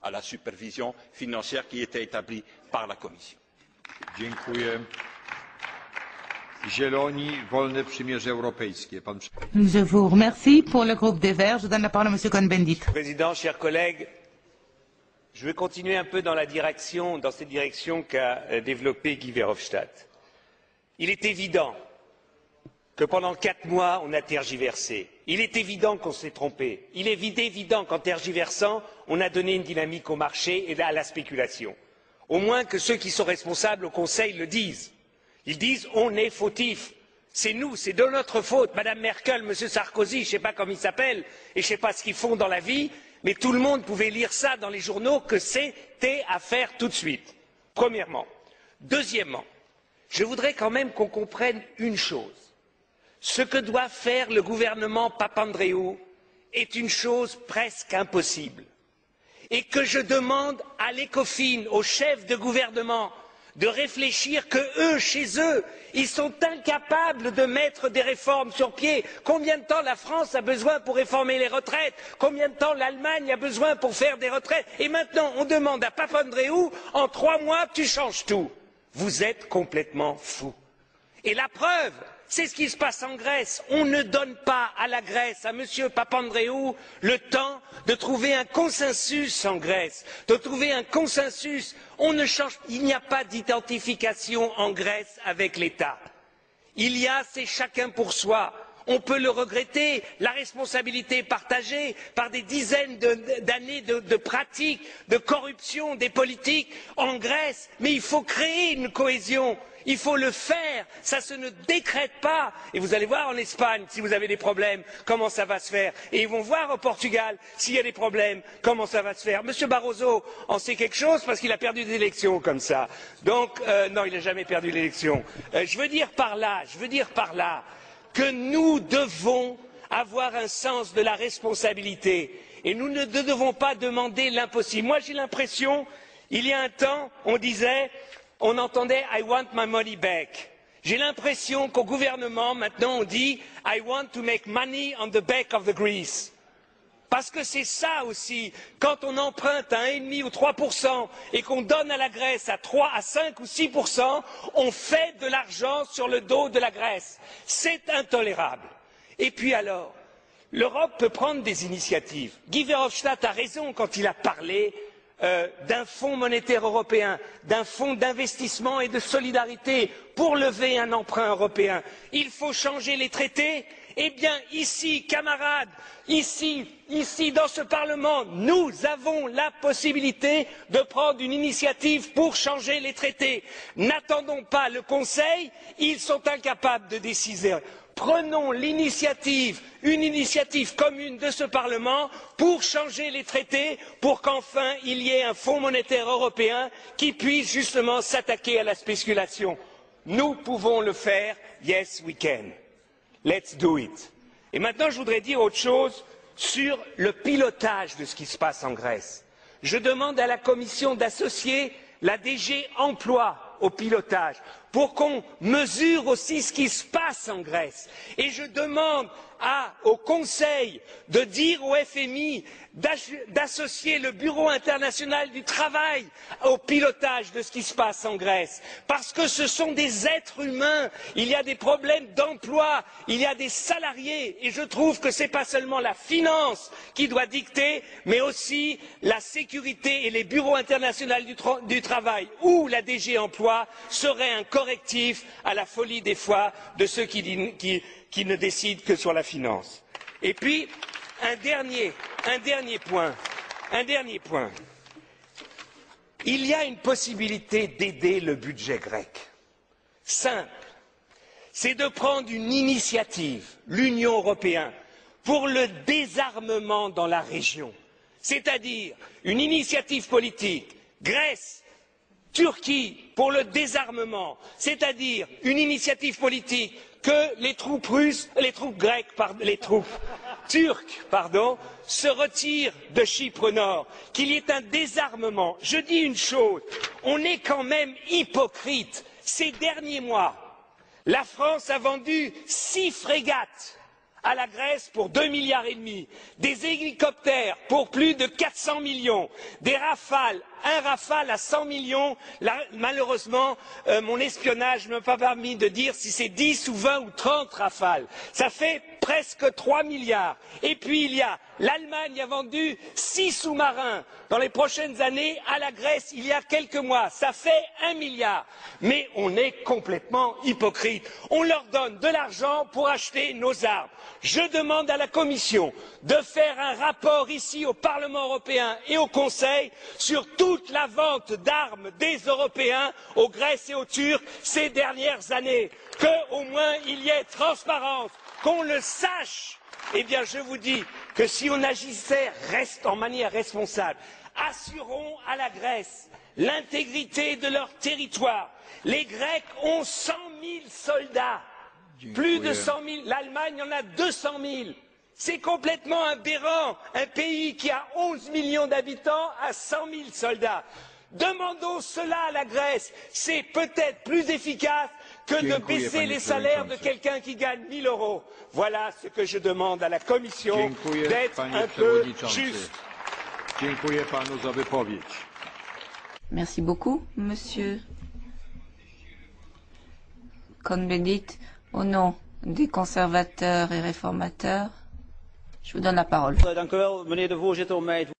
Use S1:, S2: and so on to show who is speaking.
S1: à la supervision financière qui était établie par la Commission.
S2: Dziękuję. Zieloni, Wolne Przymierze Europejskie.
S3: Je vous remercie. Pour le groupe des Verts, je donne la parole à M. Cohn-Bendit.
S4: Président, chers collègues, je vais continuer un peu dans cette direction qu'a développée Guy Verhofstadt. Il est évident que pendant 4 mois, on a tergiversé. Il est évident qu'on s'est trompé. Il est évident qu'en tergiversant, on a donné une dynamique au marché et à la spéculation. Au moins que ceux qui sont responsables au Conseil le disent. Ils disent on est fautifs. C'est nous, c'est de notre faute. Madame Merkel, Monsieur Sarkozy, je ne sais pas comment ils s'appellent et je ne sais pas ce qu'ils font dans la vie, mais tout le monde pouvait lire ça dans les journaux que c'était à faire tout de suite. Premièrement. Deuxièmement, je voudrais quand même qu'on comprenne une chose. Ce que doit faire le gouvernement Papandréou est une chose presque impossible. Et que je demande à l'ECOFIN, aux chefs de gouvernement, de réfléchir que eux, chez eux, ils sont incapables de mettre des réformes sur pied. Combien de temps la France a besoin pour réformer les retraites? Combien de temps l'Allemagne a besoin pour faire des retraites? Et maintenant, on demande à Papandréou, en 3 mois, tu changes tout. Vous êtes complètement fous. Et la preuve, c'est ce qui se passe en Grèce. On ne donne pas à la Grèce, à M. Papandréou, le temps de trouver un consensus en Grèce, de trouver un consensus. Il n'y a pas d'identification en Grèce avec l'État. C'est chacun pour soi. On peut le regretter, la responsabilité est partagée par des dizaines d'années de pratiques, de corruption des politiques en Grèce, mais il faut créer une cohésion. Il faut le faire, ça ne se décrète pas. Et vous allez voir en Espagne, si vous avez des problèmes, comment ça va se faire. Et ils vont voir au Portugal, s'il y a des problèmes, comment ça va se faire. Monsieur Barroso en sait quelque chose parce qu'il a perdu des élections comme ça. Donc, non, il n'a jamais perdu l'élection. Je veux dire par là que nous devons avoir un sens de la responsabilité. Et nous ne devons pas demander l'impossible. Moi, j'ai l'impression, il y a un temps, on entendait I want my money back. J'ai l'impression qu'au gouvernement, maintenant, on dit I want to make money on the back of the Greece. Parce que c'est ça aussi, quand on emprunte à 1,5 ou 3% et qu'on donne à la Grèce à 3, à 5 ou 6%, on fait de l'argent sur le dos de la Grèce. C'est intolérable. Et puis alors, l'Europe peut prendre des initiatives. Guy Verhofstadt a raison quand il a parlé d'un fonds monétaire européen, d'un fonds d'investissement et de solidarité pour lever un emprunt européen. Il faut changer les traités. Eh bien, ici, camarades, ici, dans ce Parlement, nous avons la possibilité de prendre une initiative pour changer les traités. N'attendons pas le Conseil, ils sont incapables de décider. Prenons l'initiative, une initiative commune de ce Parlement pour changer les traités, pour qu'enfin il y ait un fonds monétaire européen qui puisse justement s'attaquer à la spéculation. Nous pouvons le faire, yes we can. Let's do it. Et maintenant, je voudrais dire autre chose sur le pilotage de ce qui se passe en Grèce. Je demande à la Commission d'associer la DG Emploi au pilotage pour qu'on mesure aussi ce qui se passe en Grèce. Et je demande au Conseil de dire au FMI d'associer le Bureau international du travail au pilotage de ce qui se passe en Grèce. Parce que ce sont des êtres humains, il y a des problèmes d'emploi, il y a des salariés, et je trouve que ce n'est pas seulement la finance qui doit dicter, mais aussi la sécurité et les bureaux internationaux du travail ou la DG Emploi seraient un correctif à la folie des fois de ceux qui ne décident que sur la finance. Et puis, un dernier point. Il y a une possibilité d'aider le budget grec. Simple. C'est de prendre une initiative, l'Union européenne, pour le désarmement dans la région. C'est-à-dire une initiative politique, Grèce, Turquie, pour le désarmement, c'est-à-dire une initiative politique que les troupes turques, se retirent de Chypre Nord, qu'il y ait un désarmement. Je dis une chose, on est quand même hypocrite. Ces derniers mois, la France a vendu 6 frégates à la Grèce pour 2,5 milliards, des hélicoptères pour plus de 400 millions, des Rafales, un Rafale à 100 millions. Là, malheureusement, mon espionnage ne m'a pas permis de dire si c'est 10 ou 20 ou 30 Rafales. Ça fait presque 3 milliards. Et puis il y a l'Allemagne a vendu 6 sous-marins dans les prochaines années à la Grèce il y a quelques mois. Ça fait 1 milliard. Mais on est complètement hypocrite. On leur donne de l'argent pour acheter nos armes. Je demande à la Commission de faire un rapport ici au Parlement européen et au Conseil sur toute la vente d'armes des Européens aux Grecs et aux Turcs ces dernières années. Qu'au moins il y ait transparence, qu'on le sache. Eh bien, je vous dis que si on agissait en manière responsable, assurons à la Grèce l'intégrité de leur territoire. Les Grecs ont 100 000 soldats. Plus de 100 000. L'Allemagne en a 200 000. C'est complètement aberrant. Un pays qui a 11 millions d'habitants a 100 000 soldats. Demandons cela à la Grèce. C'est peut-être plus efficace que de baisser les salaires de quelqu'un qui gagne 1 000 euros. Voilà ce que je demande à la Commission, d'être un peu juste.
S2: Dziękuję panu za wypowiedź.
S5: Merci beaucoup, monsieur Cohn-Bendit. Au nom des conservateurs et réformateurs, je vous donne la parole.
S6: Dank u wel, meneer de voorzitter, om mij het woord